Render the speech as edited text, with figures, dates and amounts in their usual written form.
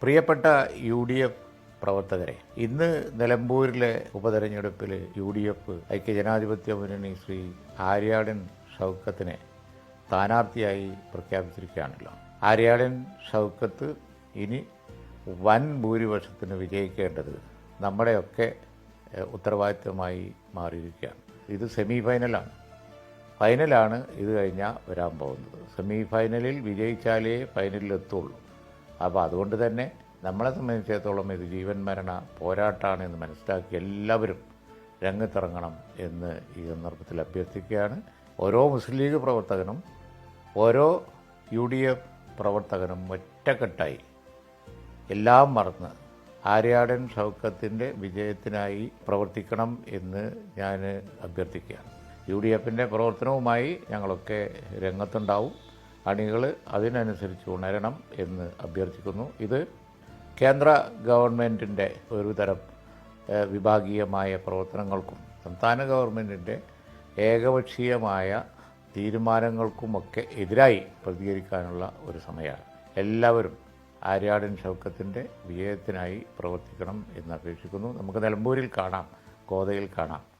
പ്രിയപ്പെട്ട UDF പ്രവർത്തകരെ, ഇന്ന് നിലമ്പൂരിലെ ഉപതെരഞ്ഞെടുപ്പിൽ UDF ഐക്യജനാധിപത്യ മുന്നണി ശ്രീ ആര്യാടൻ ഷൗക്കത്തിനെ സ്ഥാനാർത്ഥിയായി പ്രഖ്യാപിച്ചിരിക്കുകയാണല്ലോ. ആര്യാടൻ ഷൗക്കത്ത് ഇനി വൻ ഭൂരിപക്ഷത്തിന് വിജയിക്കേണ്ടത് നമ്മുടെയൊക്കെ ഉത്തരവാദിത്വമായി മാറിയിരിക്കുകയാണ്. ഇത് സെമി ഫൈനലാണ് ഇത് കഴിഞ്ഞാൽ വരാൻ പോകുന്നത്. സെമി ഫൈനലിൽ വിജയിച്ചാലേ ഫൈനലിലെത്തുള്ളൂ. അപ്പോൾ അതുകൊണ്ട് തന്നെ നമ്മളെ സംബന്ധിച്ചിടത്തോളം ഇത് ജീവൻ മരണ പോരാട്ടമാണ് എന്ന് മനസ്സിലാക്കി എല്ലാവരും രംഗത്തിറങ്ങണം എന്ന് ഈ സന്ദർഭത്തിൽ അഭ്യർത്ഥിക്കുകയാണ്. ഓരോ മുസ്ലിം ലീഗ് പ്രവർത്തകനും ഓരോ UDF പ്രവർത്തകനും ഒറ്റക്കെട്ടായി എല്ലാം മറന്ന് ആര്യാടൻ ഷൗക്കത്തിൻ്റെ വിജയത്തിനായി പ്രവർത്തിക്കണം എന്ന് ഞാൻ അഭ്യർത്ഥിക്കുകയാണ്. UDFൻ്റെ പ്രവർത്തനവുമായി ഞങ്ങളൊക്കെ രംഗത്തുണ്ടാവും. അണികൾ അതിനനുസരിച്ച് ഉണരണം എന്ന് അഭ്യർത്ഥിക്കുന്നു. ഇത് കേന്ദ്ര ഗവൺമെൻറ്റിൻ്റെ ഒരു തരം വിഭാഗീയമായ പ്രവർത്തനങ്ങൾക്കും സംസ്ഥാന ഗവൺമെൻറ്റിൻ്റെ ഏകപക്ഷീയമായ തീരുമാനങ്ങൾക്കുമൊക്കെ എതിരായി പ്രതികരിക്കാനുള്ള ഒരു സമയമാണ്. എല്ലാവരും ആര്യാടൻ ഷൗക്കത്തിൻ്റെ വിജയത്തിനായി പ്രവർത്തിക്കണം എന്ന് അപേക്ഷിക്കുന്നു. നമുക്ക് നിലമ്പൂരിൽ കാണാം, കോതയിൽ കാണാം.